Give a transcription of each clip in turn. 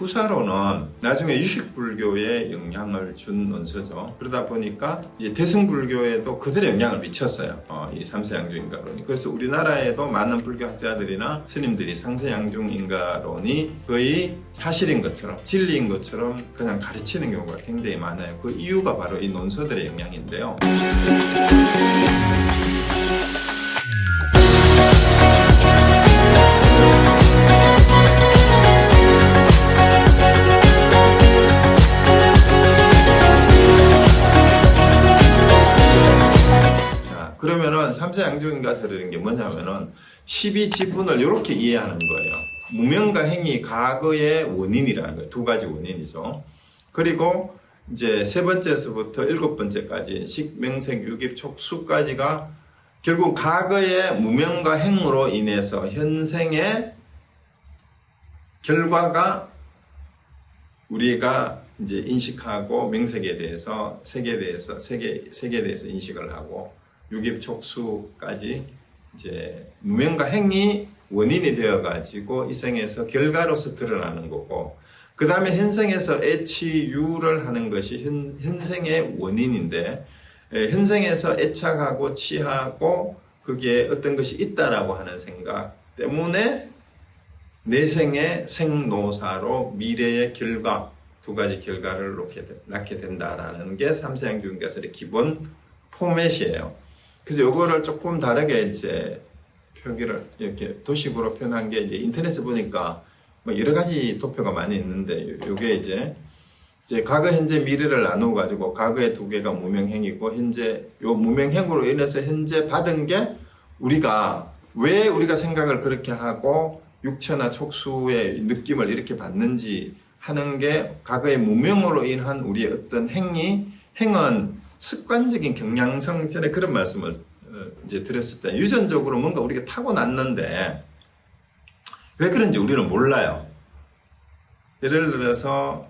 후사로는 나중에 유식불교에 영향을 준 원서죠. 그러다 보니까 이제 대승불교에도 그들의 영향을 미쳤어요. 이 삼세양중인가론이. 그래서 우리나라에도 많은 불교학자들이나 스님들이 삼세양중인가론이 거의 사실인 것처럼, 진리인 것처럼 그냥 가르치는 경우가 굉장히 많아요. 그 이유가 바로 이 논서들의 영향인데요. 그러면은 삼세양중인가설이라는 게 뭐냐면은 12지분을 이렇게 이해하는 거예요. 무명과 행이 과거의 원인이라는 거예요. 두 가지 원인이죠. 그리고 이제 세 번째에서부터 일곱 번째까지 식, 명색, 유깁, 촉수까지가 결국 과거의 무명과 행으로 인해서 현생의 결과가 우리가 이제 인식하고 명색에 대해서 색에 대해서 인식을 하고 유깁 촉수까지 이제 무명과 행이 원인이 되어 가지고 이 생에서 결과로서 드러나는 거고, 그 다음에 현생에서 애취유를 하는 것이 현생의 원인인데, 현생에서 애착하고 취하고 그게 어떤 것이 있다라고 하는 생각 때문에 내생의 생노사로 미래의 결과, 두 가지 결과를 낳게 된다라는 게 삼세양중인가설의 기본 포맷이에요. 그래서 요거를 조금 다르게 이제 표기를 이렇게 도식으로 표현한 게, 이제 인터넷에 보니까 뭐 여러 가지 도표가 많이 있는데, 요게 이제 과거, 현재, 미래를 나누어 가지고 과거의 두 개가 무명행이고, 현재 요 무명행으로 인해서 현재 받은 게 왜 우리가 생각을 그렇게 하고 육체나 촉수의 느낌을 이렇게 받는지 하는 게 과거의 무명으로 인한 우리의 어떤 행은 습관적인 경향성, 전에 그런 말씀을 이제 드렸었잖아요. 유전적으로 뭔가 우리가 타고났는데 왜 그런지 우리는 몰라요. 예를 들어서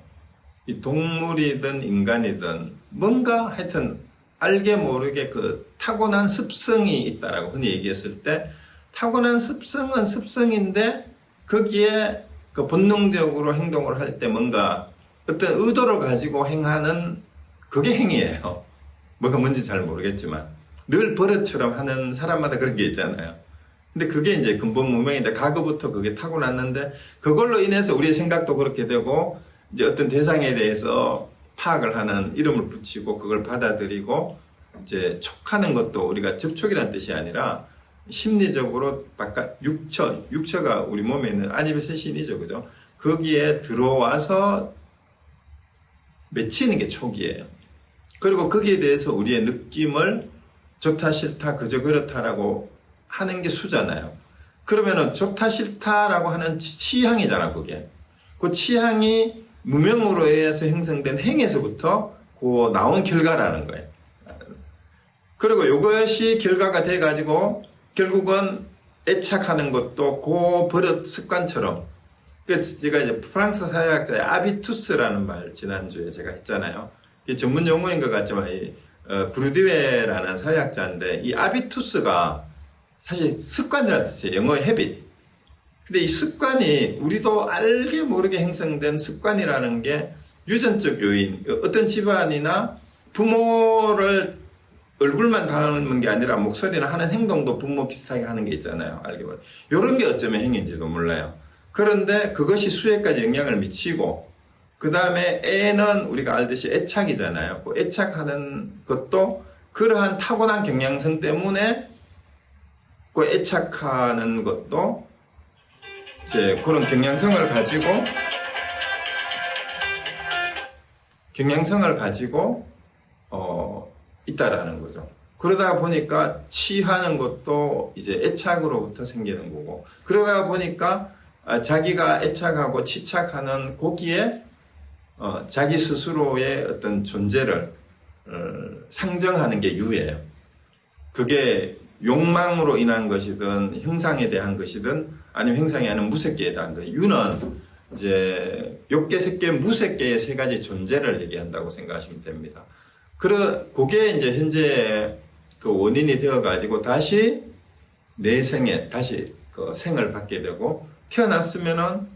이 동물이든 인간이든 뭔가 하여튼 알게 모르게 그 타고난 습성이 있다라고 흔히 얘기했을 때, 타고난 습성은 습성인데 거기에 그 본능적으로 행동을 할 때 뭔가 어떤 의도를 가지고 행하는 그게 행위예요. 뭐가 뭔지 잘 모르겠지만 늘 버릇처럼 하는 사람마다 그런 게 있잖아요. 근데 그게 이제 근본 무명인데, 과거부터 그게 타고났는데 그걸로 인해서 우리의 생각도 그렇게 되고, 이제 어떤 대상에 대해서 파악을 하는, 이름을 붙이고 그걸 받아들이고 이제 촉하는 것도 우리가 접촉이라는 뜻이 아니라 심리적으로 바깥 육처가 우리 몸에 있는 아니베스의 신이죠, 그죠? 거기에 들어와서 맺히는 게 촉이에요. 그리고 거기에 대해서 우리의 느낌을 좋다 싫다 그저 그렇다라고 하는 게 수잖아요. 그러면은 좋다 싫다라고 하는 취향이잖아, 그게. 그 취향이 무명으로 인해서 형성된 행에서부터 그 나온 결과라는 거예요. 그리고 이것이 결과가 돼가지고 결국은 애착하는 것도 그 버릇 습관처럼. 그래서 제가 이제 프랑스 사회학자의 아비투스라는 말 지난주에 제가 했잖아요. 이 전문 용어인 것 같지만 브루디웨라는 사회학자인데, 이 아비투스가 사실 습관이라는 뜻이에요. 영어의 헤빗. 근데 이 습관이 우리도 알게 모르게 형성된 습관이라는 게 유전적 요인, 어떤 집안이나 부모를 얼굴만 닮은 게 아니라 목소리나 하는 행동도 부모 비슷하게 하는 게 있잖아요. 알게 모르게. 이런 게 어쩌면 행인지도 몰라요. 그런데 그것이 수혜까지 영향을 미치고, 그 다음에 애는 우리가 알듯이 애착이잖아요. 그 애착하는 것도 그러한 타고난 경향성 때문에 그 애착하는 것도 이제 그런 경향성을 가지고 있다라는 거죠. 그러다 보니까 취하는 것도 이제 애착으로부터 생기는 거고, 그러다 보니까 자기가 애착하고 치착하는 거기에 자기 스스로의 어떤 존재를 상정하는 게 유예요. 그게 욕망으로 인한 것이든 형상에 대한 것이든 아니면 형상이 아닌 무색계에 대한 것. 유는 이제 욕계, 색계, 무색계의 세 가지 존재를 얘기한다고 생각하시면 됩니다. 그게 이제 현재 그 원인이 되어가지고 다시 내 생에 다시 그 생을 받게 되고, 태어났으면은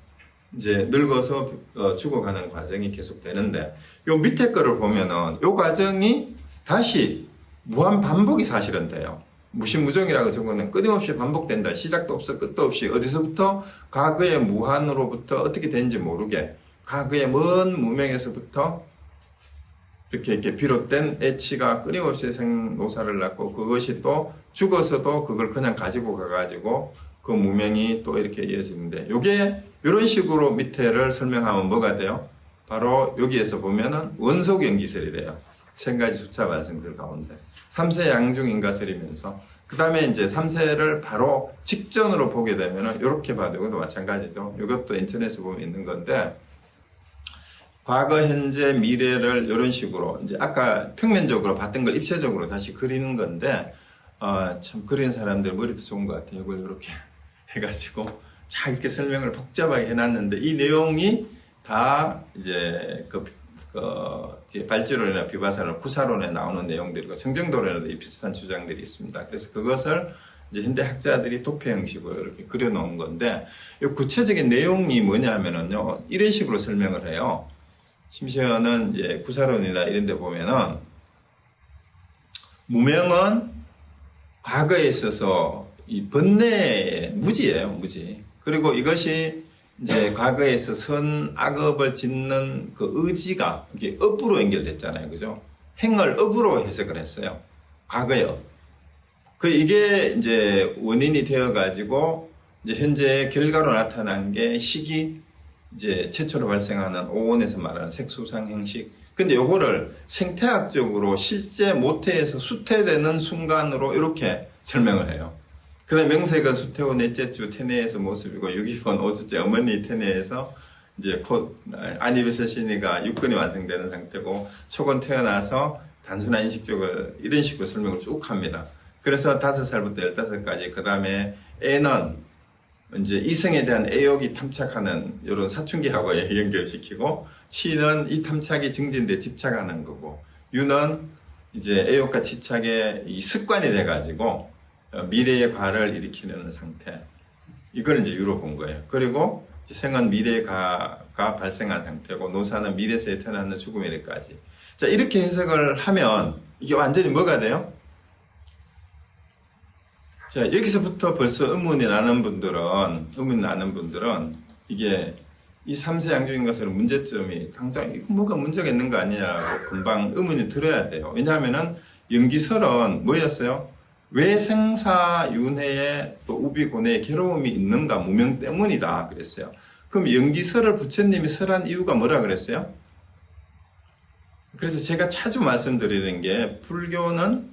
이제 늙어서 죽어가는 과정이 계속되는데 요 밑에 거를 보면은 요 과정이 다시 무한 반복이 사실은 돼요. 무신무종이라고 적어는 끊임없이 반복된다. 시작도 없어 끝도 없이 어디서부터 과거의 무한으로부터 어떻게 된지 모르게 과거의 먼 무명에서부터 이렇게 비롯된 애치가 끊임없이 생노사를 낳고 그것이 또 죽어서도 그걸 그냥 가지고 가가지고 그 무명이 또 이렇게 이어지는데 요게 이런 식으로 밑에를 설명하면 뭐가 돼요? 바로 여기에서 보면은 원속연기설이래요. 3가지 숫자 발생설 가운데 3세 양중인가설이면서 그 다음에 이제 3세를 바로 직전으로 보게 되면은 이렇게 봐도 이것도 마찬가지죠. 이것도 인터넷에 보면 있는 건데 과거, 현재, 미래를 이런 식으로 이제 아까 평면적으로 봤던 걸 입체적으로 다시 그리는 건데 참 그리는 사람들 머리도 좋은 것 같아요. 이걸 이렇게 해가지고 자 이렇게 설명을 복잡하게 해놨는데 이 내용이 다 이제 발주론이나 비바사론, 구사론에 나오는 내용들이고 청정도론에도 이 비슷한 주장들이 있습니다. 그래서 그것을 이제 현대 학자들이 도표 형식으로 이렇게 그려놓은 건데 이 구체적인 내용이 뭐냐면은요 이런 식으로 설명을 해요. 심지어는 이제 구사론이나 이런 데 보면은 무명은 과거에 있어서 이 번뇌의 무지예요, 무지. 그리고 이것이 이제 과거에서 선, 악업을 짓는 그 의지가 이게 업으로 연결됐잖아요. 그죠? 행을 업으로 해석을 했어요. 과거의 업. 이게 이제 원인이 되어가지고 이제 현재 결과로 나타난 게 시기, 이제 최초로 발생하는 오온에서 말하는 색소상 형식. 근데 요거를 생태학적으로 실제 모태에서 수태되는 순간으로 이렇게 설명을 해요. 그 다음에 명색은 수태후 넷째 주 태내에서 모습이고 6위번 5주째 어머니 태내에서 이제 곧 안입에서 신이가 육근이 완성되는 상태고 초건 태어나서 단순한 인식적을 이런 식으로 설명을 쭉 합니다. 그래서 5살부터 15까지 그 다음에 애는 이제 이성에 대한 애욕이 탐착하는 이런 사춘기하고 연결시키고 치는 이 탐착이 증진돼 집착하는 거고 유는 이제 애욕과 집착의 이 습관이 돼가지고 미래의 과를 일으키는 상태. 이걸 이제 유로 본 거예요. 그리고 생은 미래의 과가 발생한 상태고 노사는 미래에서 태어나는 죽음의 일까지. 자, 이렇게 해석을 하면 이게 완전히 뭐가 돼요? 자, 여기서부터 벌써 의문이 나는 분들은 이게 이 3세 양주인 것은 문제점이 당장 이거 뭐가 문제가 있는 거 아니냐고 금방 의문이 들어야 돼요. 왜냐하면은 연기설은 뭐였어요? 왜 생사윤회에 또 우비고뇌에 괴로움이 있는가? 무명 때문이다 그랬어요. 그럼 연기설을 부처님이 설한 이유가 뭐라 그랬어요? 그래서 제가 자주 말씀드리는 게 불교는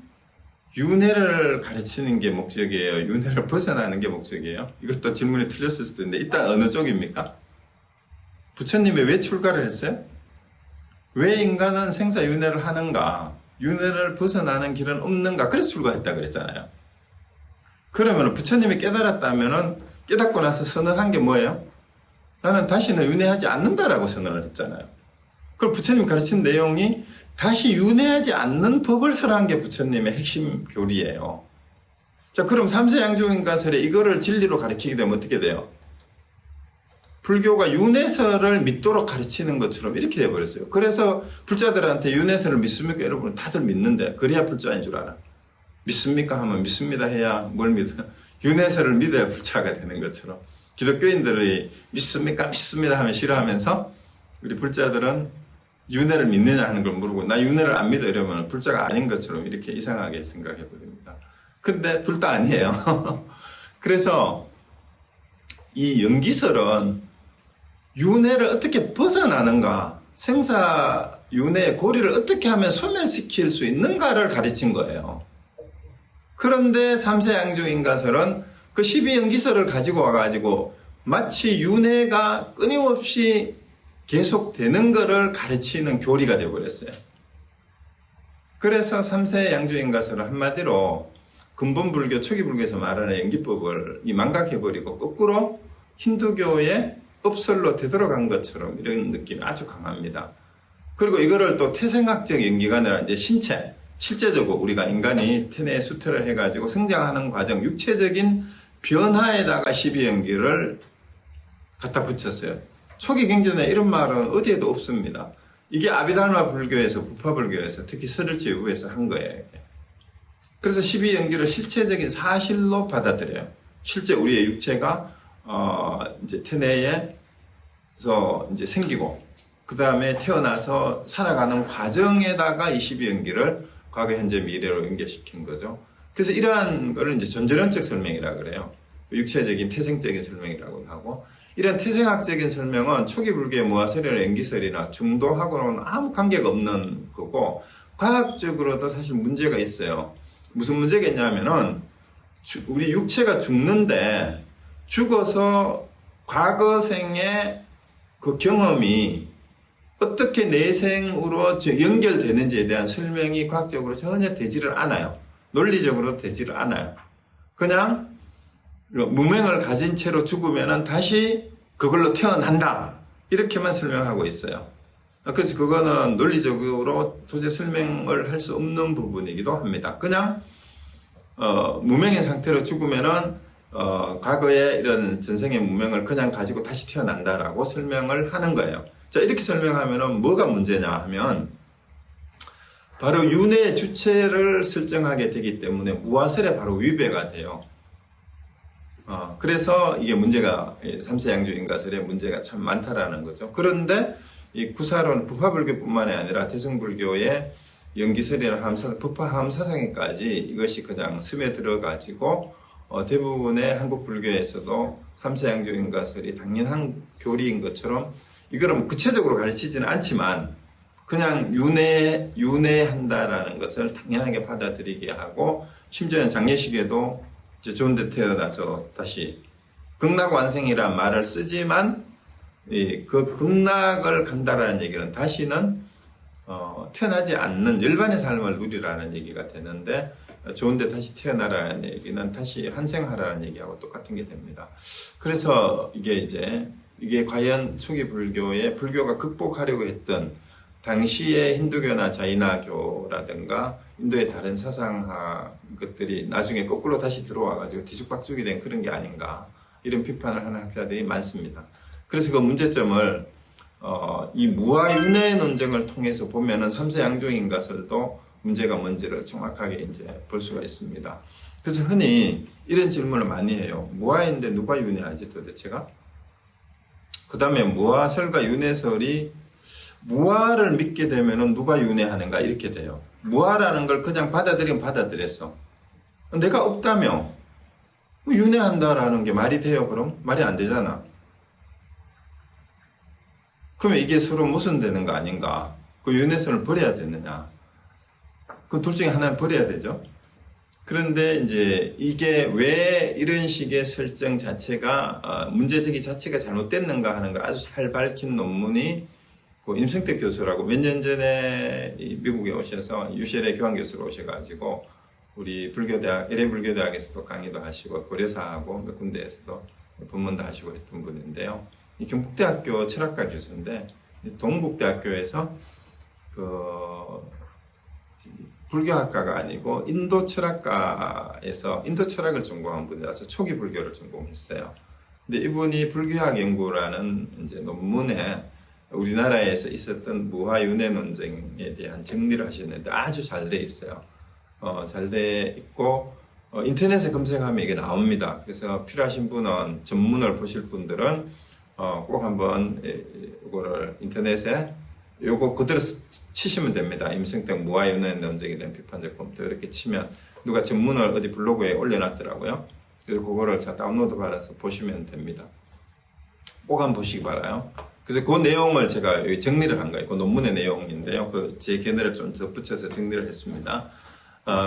윤회를 가르치는 게 목적이에요. 윤회를 벗어나는 게 목적이에요. 이것도 질문이 틀렸을 수도 있는데 일단 어느 쪽입니까? 부처님이 왜 출가를 했어요? 왜 인간은 생사윤회를 하는가? 윤회를 벗어나는 길은 없는가? 그래서 출가했다 그랬잖아요. 그러면 부처님이 깨달았다면은 깨닫고 나서 선언한 게 뭐예요? 나는 다시는 윤회하지 않는다라고 선언을 했잖아요. 그럼 부처님 가르친 내용이 다시 윤회하지 않는 법을 설한 게 부처님의 핵심 교리예요. 자, 그럼 3세 양조인가설에 이거를 진리로 가르치게 되면 어떻게 돼요? 불교가 윤회설을 믿도록 가르치는 것처럼 이렇게 돼버렸어요. 그래서 불자들한테 윤회설을 믿습니까? 여러분 다들 믿는데 그래야 불자인 줄 알아. 믿습니까? 하면 믿습니다 해야 뭘 믿어? 윤회설을 믿어야 불자가 되는 것처럼 기독교인들이 믿습니까? 믿습니다 하면 싫어하면서 우리 불자들은 윤회를 믿느냐 하는 걸 물어보고 나 윤회를 안 믿어 이러면 불자가 아닌 것처럼 이렇게 이상하게 생각해버립니다. 근데 둘 다 아니에요. 그래서 이 연기설은 윤회를 어떻게 벗어나는가, 생사윤회의 고리를 어떻게 하면 소멸시킬 수 있는가를 가르친 거예요. 그런데 3세 양조인가설은 그 12연기설을 가지고 와가지고 마치 윤회가 끊임없이 계속되는 것을 가르치는 교리가 되어버렸어요. 그래서 3세 양조인가설은 한마디로 근본불교, 초기불교에서 말하는 연기법을 망각해버리고 거꾸로 힌두교의 업설로 되돌아간 것처럼 이런 느낌이 아주 강합니다. 그리고 이거를 또 태생학적 연기가 아니라 이제 신체, 실제적으로 우리가 인간이 태내에 수태를 해가지고 성장하는 과정, 육체적인 변화에다가 12연기를 갖다 붙였어요. 초기 경전에 이런 말은 어디에도 없습니다. 이게 아비달마 불교에서, 부파 불교에서, 특히 설일지 외부에서 한 거예요. 그래서 12연기를 실체적인 사실로 받아들여요. 실제 우리의 육체가 이제 태내에서 이제 생기고, 그 다음에 태어나서 살아가는 과정에다가 이 12연기를 과거, 현재, 미래로 연결시킨 거죠. 그래서 이러한 거를 이제 전전원적 설명이라 그래요. 육체적인 태생적인 설명이라고 하고, 이런 태생학적인 설명은 초기 불교의 무아설이나 연기설이나 중도하고는 아무 관계가 없는 거고, 과학적으로도 사실 문제가 있어요. 무슨 문제가 있냐면은, 우리 육체가 죽는데, 죽어서 과거 생의 그 경험이 어떻게 내생으로 연결되는지에 대한 설명이 과학적으로 전혀 되지를 않아요. 논리적으로 되지를 않아요. 그냥 무명을 가진 채로 죽으면 다시 그걸로 태어난다. 이렇게만 설명하고 있어요. 그래서 그거는 논리적으로 도저히 설명을 할 수 없는 부분이기도 합니다. 그냥 무명인 상태로 죽으면은 과거의 이런 전생의 무명을 그냥 가지고 다시 태어난다라고 설명을 하는 거예요. 자, 이렇게 설명하면은 뭐가 문제냐 하면 바로 윤회의 주체를 설정하게 되기 때문에 무아설에 바로 위배가 돼요. 그래서 이게 문제가, 삼세양조인가설의 문제가 참 많다라는 거죠. 그런데 이 구사론, 부파불교뿐만이 아니라 대승불교의 연기설이나 부파함사상에까지 이것이 그냥 스며들어가지고 대부분의 한국 불교에서도 삼세양조인가설이 당연한 교리인 것처럼 이거를 뭐 구체적으로 가르치지는 않지만 그냥 윤회한다라는 것을 당연하게 받아들이게 하고, 심지어는 장례식에도 이제 좋은 데 태어나서 다시 극락완생이라는 말을 쓰지만 그 극락을 간다라는 얘기는 다시는 태어나지 않는 열반의 삶을 누리라는 얘기가 되는데, 좋은 데 다시 태어나라는 얘기는 다시 환생하라는 얘기하고 똑같은 게 됩니다. 그래서 이게 과연 초기 불교가 극복하려고 했던 당시의 힌두교나 자이나교라든가 인도의 다른 사상학 것들이 나중에 거꾸로 다시 들어와가지고 뒤죽박죽이 된 그런 게 아닌가, 이런 비판을 하는 학자들이 많습니다. 그래서 그 문제점을 이 무아윤회 논쟁을 통해서 보면은 삼세양조인가설도 문제가 뭔지를 정확하게 이제 볼 수가 있습니다. 그래서 흔히 이런 질문을 많이 해요. 무아인데 누가 윤회하지 도대체가? 그 다음에 무아설과 윤회설이 무아를 믿게 되면은 누가 윤회하는가 이렇게 돼요. 무아라는 걸 그냥 받아들이면 받아들였어. 내가 없다며 윤회한다라는 게 말이 돼요? 그럼? 말이 안 되잖아. 그러면 이게 서로 모순되는 거 아닌가? 그 윤회설을 버려야 되느냐? 그 둘 중에 하나는 버려야 되죠. 그런데 이제 이게 왜 이런 식의 설정 자체가 문제제기 자체가 잘못됐는가 하는 걸 아주 잘 밝힌 논문이 임승택 교수라고 몇 년 전에 미국에 오셔서 유시엘의 교환 교수로 오셔가지고 우리 불교대학, LA 불교대학에서도 강의도 하시고 고려사하고 몇 군데에서도 본문도 하시고 했던 분인데요. 이 경북대학교 철학과 교수인데 동국대학교에서 불교학과가 아니고 인도 철학과에서 인도 철학을 전공한 분이라서 초기 불교를 전공했어요. 근데 이분이 불교학 연구라는 이제 논문에 우리나라에서 있었던 무아윤회 논쟁에 대한 정리를 하셨는데 아주 잘 돼 있어요. 잘 돼 있고 인터넷에 검색하면 이게 나옵니다. 그래서 필요하신 분은 전문을 보실 분들은 꼭 한번 이거를 인터넷에 요거 그대로 치시면 됩니다. 임승택 무아윤회 논쟁에 대한 비판적 검토 이렇게 치면 누가 전문을 어디 블로그에 올려놨더라고요. 그래서 그거를 다운로드 받아서 보시면 됩니다. 꼭 한번 보시기 바라요. 그래서 그 내용을 제가 여기 정리를 한 거예요. 그 논문의 내용인데요. 제 견해를 좀 덧붙여서 정리를 했습니다.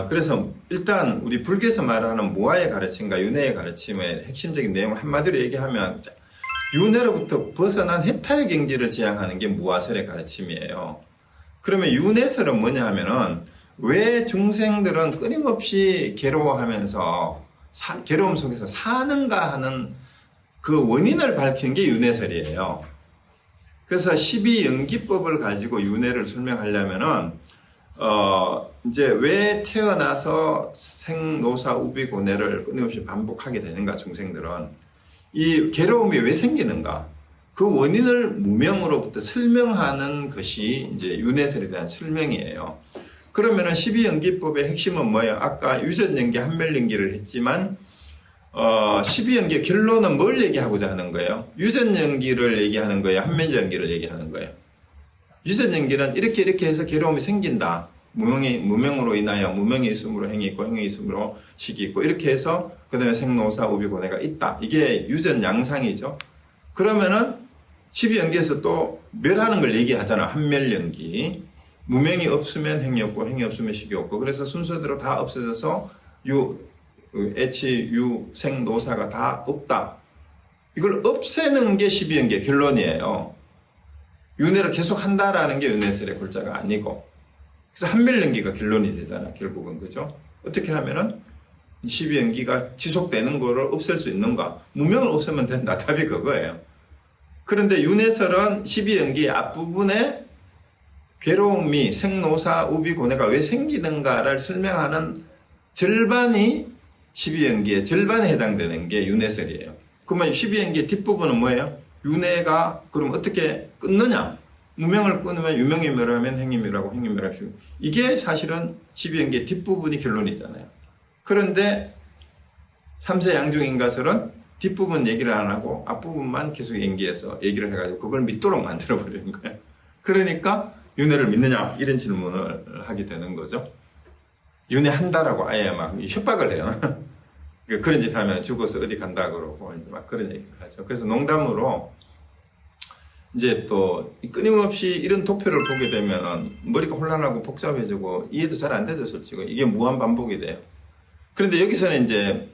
그래서 일단 우리 불교에서 말하는 무아의 가르침과 윤회의 가르침의 핵심적인 내용을 한마디로 얘기하면 윤회로부터 벗어난 해탈의 경지를 지향하는 게 무아설의 가르침이에요. 그러면 윤회설은 뭐냐 하면은 왜 중생들은 끊임없이 괴로워하면서 괴로움 속에서 사는가 하는 그 원인을 밝힌 게 윤회설이에요. 그래서 12연기법을 가지고 윤회를 설명하려면은 이제 왜 태어나서 생노사 우비고뇌를 끊임없이 반복하게 되는가, 중생들은 이 괴로움이 왜 생기는가, 그 원인을 무명으로부터 설명하는 것이 이제 윤회설에 대한 설명이에요. 그러면은 12연기법의 핵심은 뭐예요? 아까 유전연기, 한멸연기를 했지만 12연기의 결론은 뭘 얘기하고자 하는 거예요? 유전연기를 얘기하는 거예요? 한멸연기를 얘기하는 거예요? 유전연기는 이렇게 해서 괴로움이 생긴다. 무명으로 인하여 무명이 있음으로 행이 있고 행이 있음으로 식이 있고 이렇게 해서 그 다음에 생노사 우비고뇌가 있다. 이게 유전 양상이죠. 그러면은 12연기에서 또 멸하는 걸 얘기하잖아. 한멸연기. 무명이 없으면 행이 없고 행이 없으면 식이 없고 그래서 순서대로 다 없어져서 생노사가 다 없다. 이걸 없애는 게 12연기의 결론이에요. 윤회를 계속 한다라는 게 윤회설의 골자가 아니고 그래서 한멸연기가 결론이 되잖아. 결국은 그죠? 어떻게 하면은 12연기가 지속되는 거를 없앨 수 있는가? 무명을 없애면 된다. 답이 그거예요. 그런데 윤회설은 12연기의 앞부분에 괴로움이 생노사 우비고뇌가 왜 생기는가를 설명하는 절반이 12연기의 절반에 해당되는 게 윤회설이에요. 그러면 12연기의 뒷부분은 뭐예요? 윤회가 그럼 어떻게 끊느냐? 무명을 끊으면 유명이 멸하면 행이 멸하고 행이 멸하고 이게 사실은 12연기의 뒷부분이 결론이잖아요. 그런데 3세 양중인가설은 뒷부분 얘기를 안 하고 앞부분만 계속 연기해서 얘기를 해가지고 그걸 믿도록 만들어버리는 거예요. 그러니까 윤회를 믿느냐 이런 질문을 하게 되는 거죠. 윤회한다라고 아예 막 협박을 해요. 그런 짓 하면 죽어서 어디 간다 그러고 이제 막 그런 얘기를 하죠. 그래서 농담으로 이제 또 끊임없이 이런 도표를 보게 되면 머리가 혼란하고 복잡해지고 이해도 잘 안 되죠, 솔직히. 이게 무한 반복이 돼요. 그런데 여기서는 이제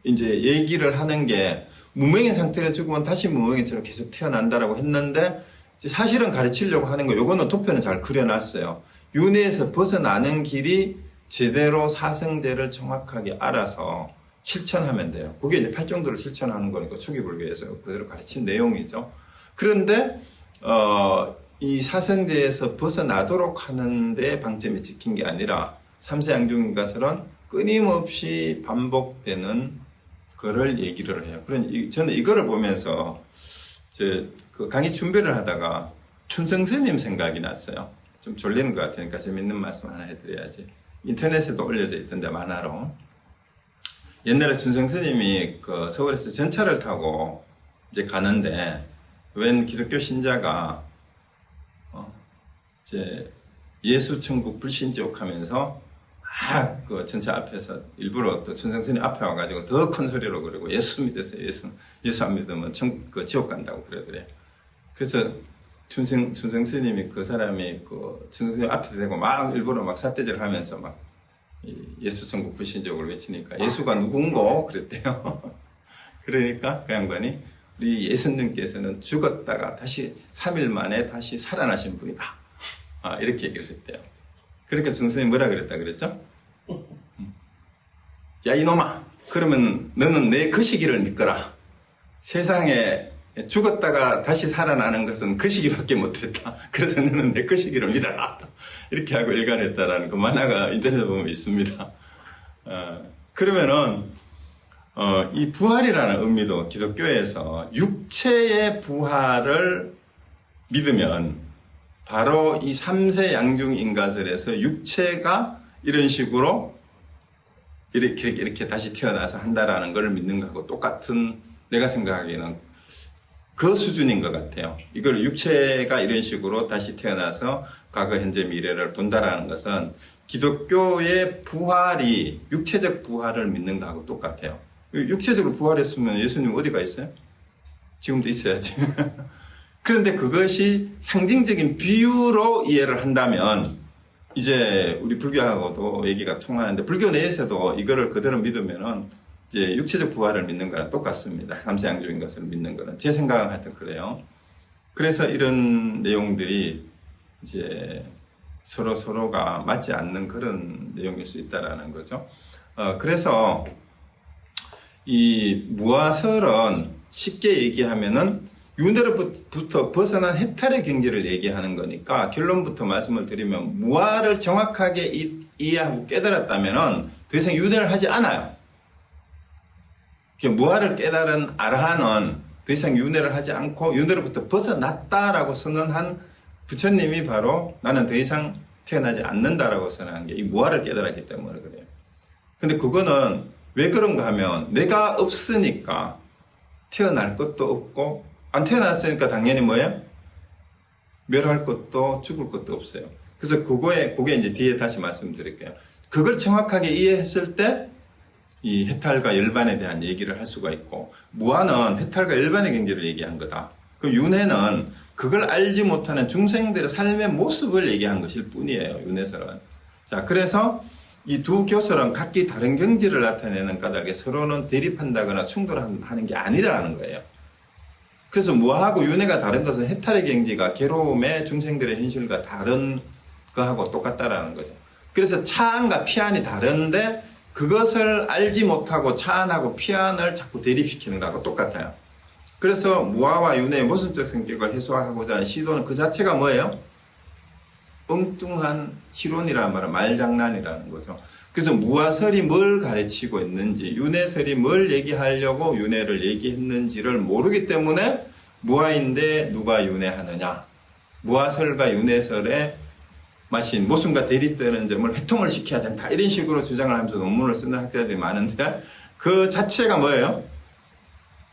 얘기를 하는 게 무명의 상태로 죽으면 다시 무명인처럼 계속 태어난다라고 했는데 사실은 가르치려고 하는 거 요거는 도표는 잘 그려놨어요. 윤회에서 벗어나는 길이 제대로 사성제를 정확하게 알아서 실천하면 돼요. 그게 이제 팔정도를 실천하는 거니까 초기불교에서 그대로 가르친 내용이죠. 그런데 이 사성제에서 벗어나도록 하는데 방점이 찍힌 게 아니라 삼세양중인가설은 끊임없이 반복되는 거를 얘기를 해요. 저는 이거를 보면서 그 강의 준비를 하다가 춘성스님 생각이 났어요. 좀 졸리는 것 같으니까 재밌는 말씀 하나 해드려야지. 인터넷에도 올려져 있던데 만화로. 옛날에 춘성스님이 그 서울에서 전차를 타고 이제 가는데 웬 기독교 신자가 이제 예수천국 불신지옥 하면서 막 그 전차 앞에서 일부러 또 춘성스님 앞에 와가지고 더 큰 소리로 그러고 예수 믿으세요. 예수 안 믿으면 지옥 간다고 그러더래요. 그래서 춘성스님이 그 사람이 그 춘성스님 앞에 대고 막 일부러 막 삿대질 하면서 막 예수 천국 불신지옥을 외치니까 예수가 누군고 그랬대요. 그러니까 그 양반이 우리 예수님께서는 죽었다가 다시 3일 만에 다시 살아나신 분이다. 이렇게 얘기를 했대요. 그러니까 춘성스님이 뭐라 그랬다 그랬죠? 야 이놈아, 그러면 너는 내 거시기를 믿거라. 세상에 죽었다가 다시 살아나는 것은 거시기밖에 못했다. 그래서 너는 내 거시기를 믿어라. 이렇게 하고 일관했다라는 그 만화가 인터넷에 보면 있습니다. 그러면은 이 부활이라는 의미도 기독교에서 육체의 부활을 믿으면 바로 이 3세 양중인가설에서 육체가 이런 식으로 이렇게 다시 태어나서 한다라는 걸 믿는 것하고 똑같은, 내가 생각하기에는 그 수준인 것 같아요. 이걸 육체가 이런 식으로 다시 태어나서 과거, 현재, 미래를 돈다라는 것은 기독교의 부활이 육체적 부활을 믿는 것하고 똑같아요. 육체적으로 부활했으면 예수님 어디가 있어요? 지금도 있어야지. 그런데 그것이 상징적인 비유로 이해를 한다면 이제 우리 불교하고도 얘기가 통하는데, 불교 내에서도 이거를 그대로 믿으면은 이제 육체적 부활을 믿는 거랑 똑같습니다. 삼세양중인 것을 믿는 거는. 제 생각은 하여튼 그래요. 그래서 이런 내용들이 이제 서로가 맞지 않는 그런 내용일 수 있다라는 거죠. 그래서 이 무아설은 쉽게 얘기하면은 윤회로부터 벗어난 해탈의 경지를 얘기하는 거니까, 결론부터 말씀을 드리면 무아를 정확하게 이해하고 깨달았다면은 더 이상 윤회를 하지 않아요. 무아를 깨달은 아라한은 더 더 이상 윤회를 하지 않고 윤회로부터 벗어났다라고 선언한 부처님이 바로 나는 더 이상 태어나지 않는다라고 선언한 게 이 무아를 깨달았기 때문에 그래요. 근데 그거는 왜 그런가 하면 내가 없으니까 태어날 것도 없고 안 태어났으니까 당연히 뭐예요? 멸할 것도 죽을 것도 없어요. 그래서 그게 이제 뒤에 다시 말씀드릴게요. 그걸 정확하게 이해했을 때 이 해탈과 열반에 대한 얘기를 할 수가 있고, 무아는 해탈과 열반의 경지를 얘기한 거다. 그 윤회는 그걸 알지 못하는 중생들의 삶의 모습을 얘기한 것일 뿐이에요. 윤회설은. 자, 그래서 이 두 교설은 각기 다른 경지를 나타내는 까닭에 서로는 대립한다거나 충돌하는 게 아니라는 거예요. 그래서 무아하고 윤회가 다른 것은 해탈의 경지가 괴로움의 중생들의 현실과 다른 거하고 똑같다라는 거죠. 그래서 차안과 피안이 다른데 그것을 알지 못하고 차안하고 피안을 자꾸 대립시키는 거하고 똑같아요. 그래서 무아와 윤회의 모순적 성격을 해소하고자 하는 시도는 그 자체가 뭐예요? 엉뚱한 희론이라는 말은 말장난이라는 거죠. 그래서 무아설이 뭘 가르치고 있는지, 윤회설이 뭘 얘기하려고 윤회를 얘기했는지를 모르기 때문에 무아인데 누가 윤회하느냐, 무아설과 윤회설의 마신 모순과 대립되는 점을 회통을 시켜야 된다, 이런 식으로 주장을 하면서 논문을 쓰는 학자들이 많은데 그 자체가 뭐예요?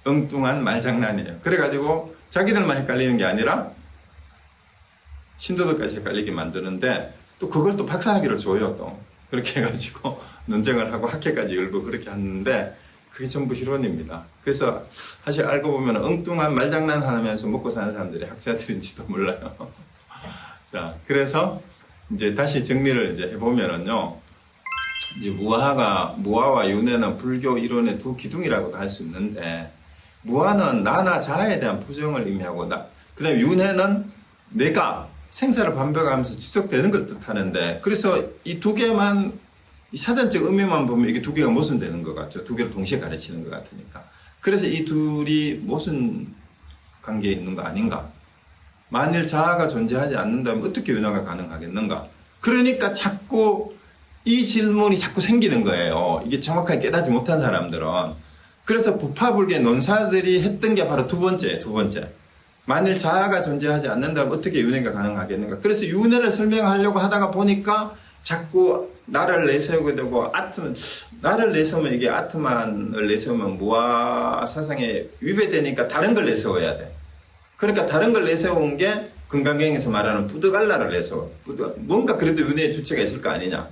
엉뚱한 말장난이에요. 그래가지고 자기들만 헷갈리는 게 아니라 신도들까지 헷갈리게 만드는데 또 그걸 또 박사학위를 줘요. 또 그렇게 해가지고 논쟁을 하고 학회까지 열고 그렇게 하는데 그게 전부 희론입니다. 그래서 사실 알고 보면 엉뚱한 말장난 하면서 먹고 사는 사람들이 학자들인지도 몰라요. 자, 그래서 이제 다시 정리를 이제 해보면은요, 이제 무아와 윤회는 불교 이론의 두 기둥이라고도 할 수 있는데, 무아는 나나 자아에 대한 부정을 의미하고, 그 다음에 윤회는 내가 생사를 반복하면서 지속되는 걸 뜻하는데, 그래서 이 두 개만, 이 사전적 의미만 보면 이게 두 개가 모순되는 것 같죠. 두 개를 동시에 가르치는 것 같으니까. 그래서 이 둘이 모순 관계에 있는 거 아닌가? 만일 자아가 존재하지 않는다면 어떻게 윤회가 가능하겠는가? 그러니까 자꾸 이 질문이 자꾸 생기는 거예요. 이게 정확하게 깨닫지 못한 사람들은. 그래서 부파불계 논사들이 했던 게 바로 두 번째. 만일 자아가 존재하지 않는다면 어떻게 윤회가 가능하겠는가? 그래서 윤회를 설명하려고 하다가 보니까 자꾸 나를 내세우게 되고, 나를 내세우면 이게 아트만을 내세우면 무아 사상에 위배되니까 다른 걸 내세워야 돼. 그러니까 다른 걸 내세운 게 금강경에서 말하는 부득알라를 내세워. 뭔가 그래도 윤회의 주체가 있을 거 아니냐.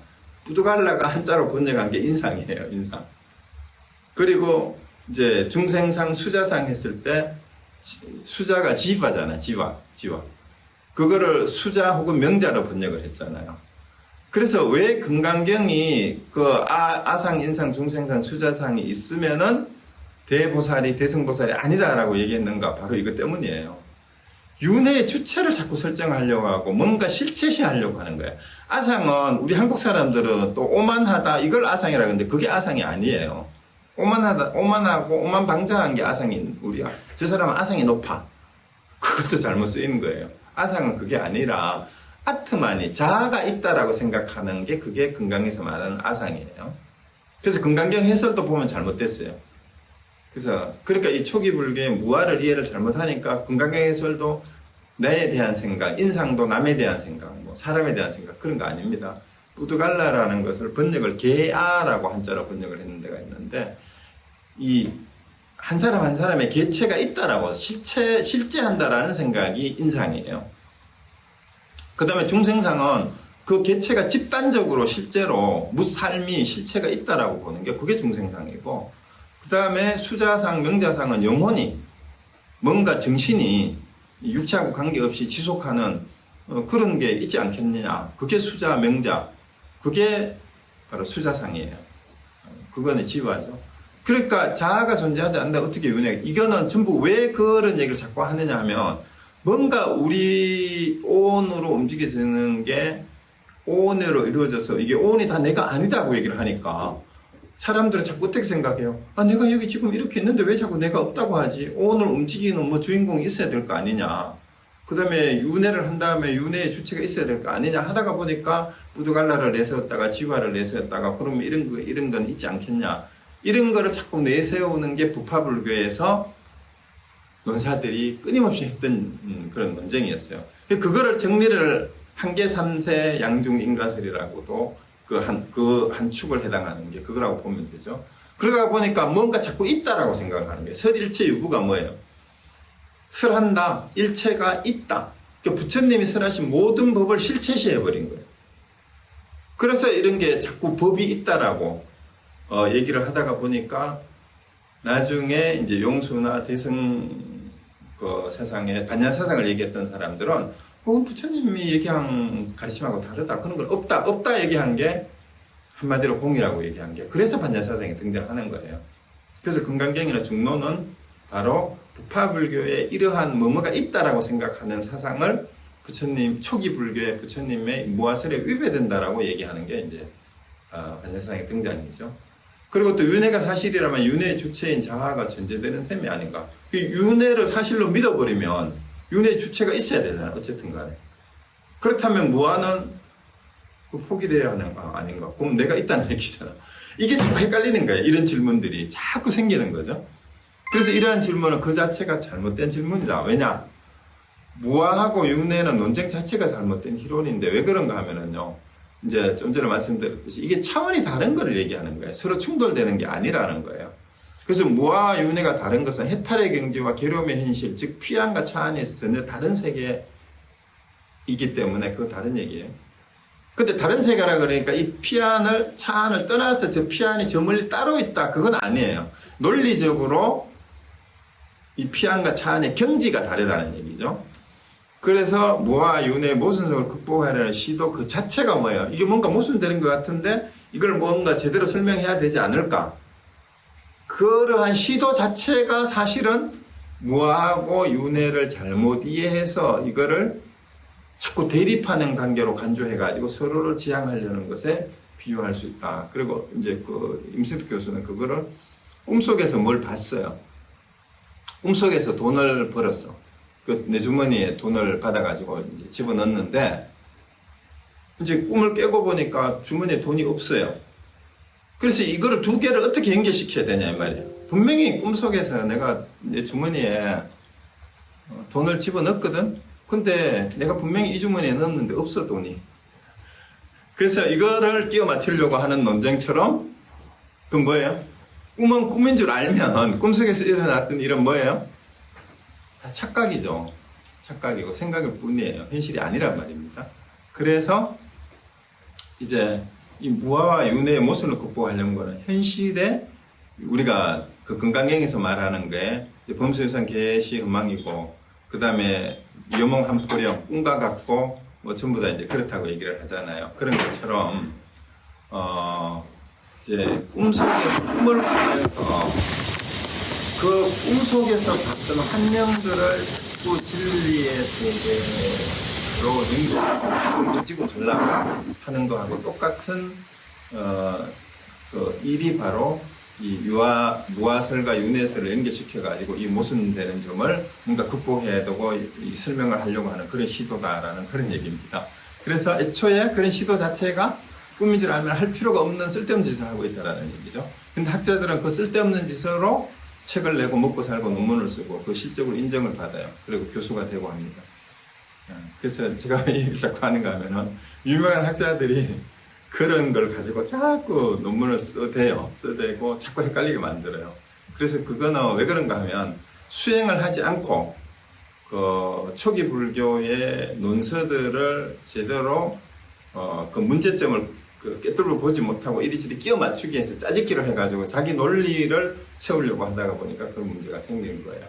부득알라가 한자로 번역한 게 인상이에요. 인상. 그리고 이제 중생상 수자상 했을 때 수자가 지화잖아. 지화. 그거를 수자 혹은 명자로 번역을 했잖아요. 그래서 왜 금강경이 그 아상, 인상, 중생상, 수자상이 있으면은 대보살이 대승보살이 아니다라고 얘기했는가? 바로 이것 때문이에요. 윤회의 주체를 자꾸 설정하려고 하고 뭔가 실체시하려고 하는 거예요. 아상은 우리 한국 사람들은 또 오만하다 이걸 아상이라고 하는데 그게 아상이 아니에요. 오만하고 오만방자한 게 아상인 우리가. 저 사람은 아상이 높아. 그것도 잘못 쓰이는 거예요. 아상은 그게 아니라 아트만이 자아가 있다라고 생각하는 게 그게 금강에서 말하는 아상이에요. 그래서 금강경 해설도 보면 잘못됐어요. 그러니까 이 초기 불교의 무아를 이해를 잘못하니까 금강경 해설도 나에 대한 생각, 인상도 남에 대한 생각, 뭐 사람에 대한 생각 그런 거 아닙니다. 부두갈라라는 것을 번역을 개아라고 한자로 번역을 했는 데가 있는데 이 한 사람 한 사람의 개체가 있다라고 실제한다라는 생각이 인상이에요. 그 다음에 중생상은 그 개체가 집단적으로 실제로 삶이 실체가 있다라고 보는 게 그게 중생상이고, 그 다음에 수자상, 명자상은 영혼이 뭔가 정신이 육체하고 관계없이 지속하는 그런 게 있지 않겠느냐. 그게 수자, 명자. 그게 바로 수자상이에요. 그거는 지화죠. 그러니까 자아가 존재하지 않는다. 어떻게 윤회? 이거는 전부 왜 그런 얘기를 자꾸 하느냐 하면 뭔가 우리 오온으로 움직여지는 게 오온으로 이루어져서 이게 오온이 다 내가 아니다고 얘기를 하니까 사람들은 자꾸 어떻게 생각해요? 내가 여기 지금 이렇게 있는데 왜 자꾸 내가 없다고 하지? 오늘 움직이는 뭐 주인공이 있어야 될 거 아니냐. 그 다음에 윤회를 한 다음에 윤회의 주체가 있어야 될 거 아니냐 하다가 보니까 부두갈라를 내세웠다가 지화를 내세웠다가 그러면 이런 건 있지 않겠냐. 이런 거를 자꾸 내세우는 게 부파불교에서 논사들이 끊임없이 했던 그런 논쟁이었어요. 그거를 정리를 한계 3세 양중 인가설이라고도 그 한 축을 해당하는 게 그거라고 보면 되죠. 그러다 보니까 뭔가 자꾸 있다라고 생각을 하는 거예요. 설일체 유부가 뭐예요? 설한다, 일체가 있다. 그러니까 부처님이 설하신 모든 법을 실체시해버린 거예요. 그래서 이런 게 자꾸 법이 있다라고 얘기를 하다가 보니까 나중에 이제 용수나 대승 그 세상에 반야 사상을 얘기했던 사람들은 부처님이 얘기한 가르침하고 다르다. 그런 건 없다 얘기한 게 한마디로 공이라고 얘기한 게 그래서 반야 사상이 등장하는 거예요. 그래서 금강경이나 중론은 바로 부파불교에 이러한 뭐뭐가 있다라고 생각하는 사상을 부처님 초기 불교의 부처님의 무아설에 위배된다라고 얘기하는 게 이제 반야 사상의 등장이죠. 그리고 또 윤회가 사실이라면 윤회의 주체인 자아가 존재되는 셈이 아닌가. 윤회를 사실로 믿어버리면 윤회의 주체가 있어야 되잖아요. 어쨌든 간에. 그렇다면 무아는 포기되어야 하는 거 아닌가. 그럼 내가 있다는 얘기잖아. 이게 자꾸 헷갈리는 거예요. 이런 질문들이 자꾸 생기는 거죠. 그래서 이러한 질문은 그 자체가 잘못된 질문이다. 왜냐? 무아하고 윤회는 논쟁 자체가 잘못된 희론인데 왜 그런가 하면은요. 이제 좀 전에 말씀드렸듯이 이게 차원이 다른 거를 얘기하는 거예요. 서로 충돌되는 게 아니라는 거예요. 그래서 무아와 윤회가 다른 것은 해탈의 경지와 괴로움의 현실, 즉 피안과 차안에서 전혀 다른 세계이기 때문에 그거 다른 얘기예요. 근데 다른 세계라 그러니까 이 피안을 차안을 떠나서 저 피안이 저 멀리 따로 있다. 그건 아니에요. 논리적으로 이 피안과 차안의 경지가 다르다는 얘기죠. 그래서 무아 윤회 모순성을 극복하려는 시도 그 자체가 뭐예요? 이게 뭔가 모순되는 것 같은데 이걸 뭔가 제대로 설명해야 되지 않을까? 그러한 시도 자체가 사실은 무아하고 윤회를 잘못 이해해서 이거를 자꾸 대립하는 관계로 간주해가지고 서로를 지향하려는 것에 비유할 수 있다. 그리고 이제 그 임승득 교수는 그거를 꿈속에서 뭘 봤어요. 꿈속에서 돈을 벌었어. 내 주머니에 돈을 받아가지고 이제 집어넣었는데, 이제 꿈을 깨고 보니까 주머니에 돈이 없어요. 그래서 이거를 두 개를 어떻게 연결시켜야 되냐, 이 말이에요. 분명히 꿈속에서 내가 내 주머니에 돈을 집어넣었거든? 근데 내가 분명히 이 주머니에 넣었는데 없어, 돈이. 그래서 이거를 끼워 맞추려고 하는 논쟁처럼, 그건 뭐예요? 꿈은 꿈인 줄 알면, 꿈속에서 일어났던 일은 뭐예요? 착각이죠. 착각이고 생각일 뿐이에요. 현실이 아니란 말입니다. 그래서 이제 이 무아와 윤회의 모순을 극복하려는 거는 현실에 우리가 그 건강경에서 말하는 게 범수유산 개시 흠망이고 그 다음에 여몽한포령 꿈과 같고 뭐 전부 다 이제 그렇다고 얘기를 하잖아요. 그런 것처럼 이제 꿈을 꾸면서 그 꿈속에서 봤던 환영들을 자꾸 진리의 세계로 넘기고 가려고 하는 거하고 똑같은 그 일이 바로 이 무아설과 윤회설을 연결시켜가지고 이 모순되는 점을 뭔가 극복해야 되고 이 설명을 하려고 하는 그런 시도다라는 그런 얘기입니다. 그래서 애초에 그런 시도 자체가 꿈인 줄 알면 할 필요가 없는 쓸데없는 짓을 하고 있다는 얘기죠. 근데 학자들은 그 쓸데없는 짓으로 책을 내고 먹고 살고 논문을 쓰고 그 실적으로 인정을 받아요. 그리고 교수가 되고 합니다. 그래서 제가 왜 얘기를 자꾸 하는가 하면은 유명한 학자들이 그런 걸 가지고 자꾸 논문을 써대고 자꾸 헷갈리게 만들어요. 그래서 그거는 왜 그런가 하면 수행을 하지 않고 그 초기 불교의 논서들을 제대로 그 문제점을 꿰뚫어 보지 못하고 이리저리 끼워 맞추기 위해서 짜집기를 해가지고 자기 논리를 채우려고 하다가 보니까 그런 문제가 생기는 거예요.